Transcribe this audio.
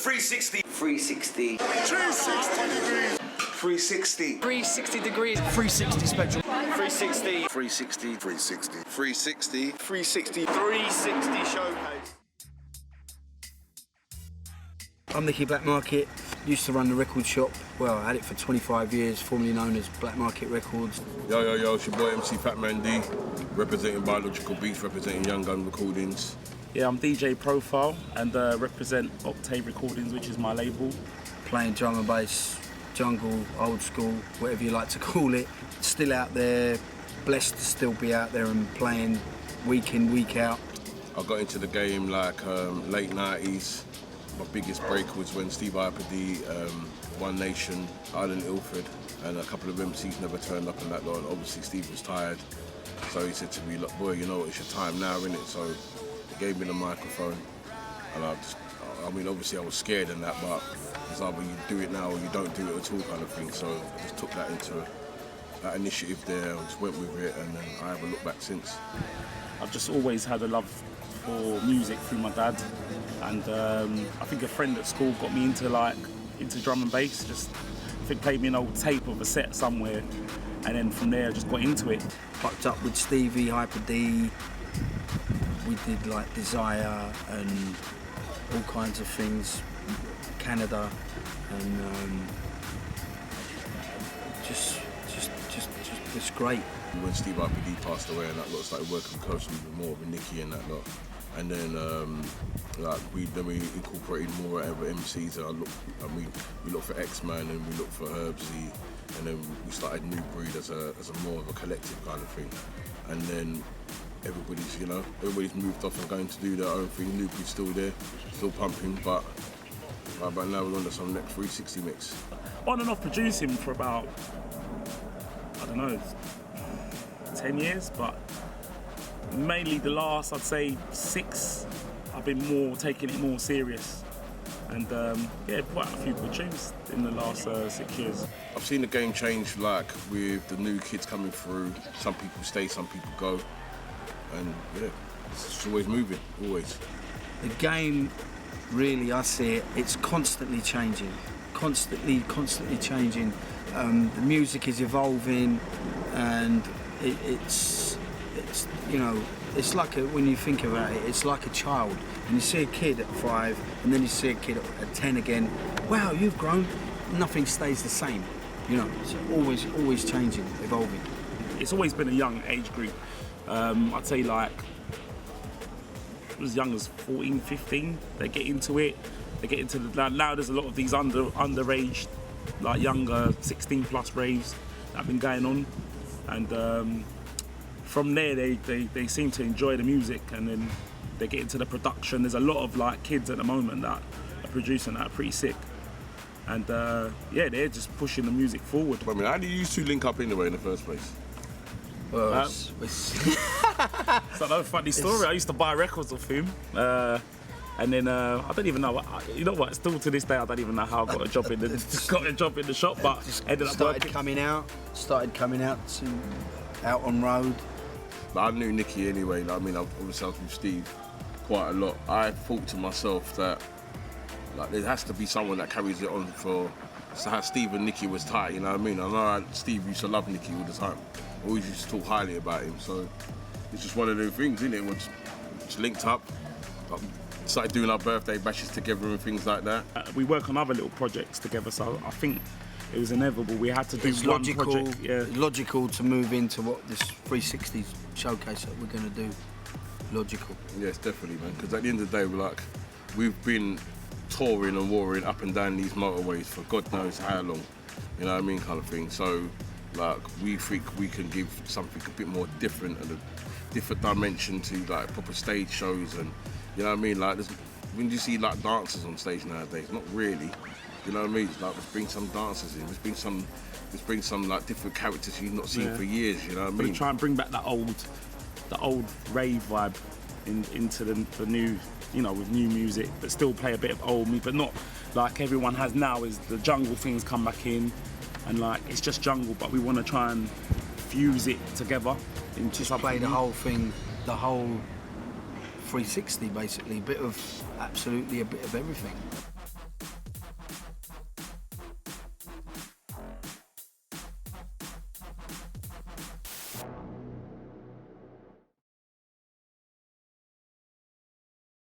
360. 360. 360 degrees. 360. 360 degrees. 360 spectrum. 360. 360. 360. 360. 360. 360 showcase. I'm Nicky Blackmarket. Used to run the record shop. Well, I had it for 25 years, formerly known as Blackmarket Records. Yo, it's your boy MC Fatman D, representing Biological Beats, representing Young Gun Recordings. Yeah, I'm DJ Profile and represent Octave Recordings, which is my label. Playing drum and bass, jungle, old school, whatever you like to call it. Still out there, blessed to still be out there and playing week in, week out. I got into the game like late 90s. My biggest break was when Steve Hyper D, One Nation, Island Ilford, and a couple of MCs never turned up and that lot. And obviously Steve was tired, so he said to me, "Look, boy, you know it's your time now, innit?" So he gave me the microphone, and I mean, obviously I was scared and that, but it's either you do it now or you don't do it at all, kind of thing. So I just took that into that initiative there, and just went with it, and then I haven't looked back since. I've just always had a love for music through my dad, and I think a friend at school got me into drum and bass. Just I think played me an old tape of a set somewhere, and then from there I just got into it. Fucked up with Stevie, Hyper D. We did like Desire and all kinds of things, Canada, and just it's great. When Steve Hyper D passed away and that lot, started working closely with more with Nicky and that lot. And then we incorporated more other MCs, and we looked for X-Man and we looked for Herbsy, and then we started New Breed as a more of a collective kind of thing. And then everybody's moved off and going to do their own thing. New Breed's still there, still pumping, but now we're on to some next 360 mix. On and off producing for about, I don't know, 10 years, but mainly the last, I'd say 6, I've been taking it more serious, and put out a few good tunes in the last 6 years. I've seen the game change, like with the new kids coming through. Some people stay, some people go, and yeah, it's always moving, always. The game, really, I see it, it's constantly changing, constantly changing. The music is evolving, and it's it's like when you think about it, it's like a child. And you see a kid at 5, and then you see a kid at 10 again. Wow, you've grown. Nothing stays the same. It's always changing, evolving. It's always been a young age group. I'd say like as young as 14, 15, they get into it. They get into now there's a lot of these underage, like younger 16 plus raves that have been going on, and from there they seem to enjoy the music, and then they get into the production. There's a lot of like kids at the moment that are producing that are pretty sick, and they're just pushing the music forward. I mean, how do you two link up anyway in the first place? Well, it's another funny story. I used to buy records off him, and then I don't even know. You know what? Still to this day, I don't even know how I got a job in the shop. But ended up started coming out on road. I knew Nicky anyway. I mean, obviously I was with Steve quite a lot. I thought to myself that there has to be someone that carries it on for. So how Steve and Nicky was tight, you know what I mean? I know Steve used to love Nicky all the time. Always used to talk highly about him. So it's just one of those things, isn't it? We just linked up, started doing our birthday bashes together and things like that. We work on other little projects together, so I think it was inevitable. We had to do one project. Yeah. Logical to move into what this 360 showcase that we're going to do. Logical. Yes, definitely, man. Because at the end of the day, we've been touring and warring up and down these motorways for God knows how long. You know what I mean, kind of thing. So, we think we can give something a bit more different and a different dimension to proper stage shows, and you know what I mean. When you see dancers on stage nowadays, not really. You know what I mean? Let's bring some dancers in. Let's bring some different characters you've not seen for years. You know what I mean? We try and bring back the old rave vibe into the new, with new music, but still play a bit of old music, but not like everyone has now. Is the jungle things come back in, and it's just jungle, but we want to try and fuse it together into just play the whole thing, the whole 360 basically, absolutely a bit of everything.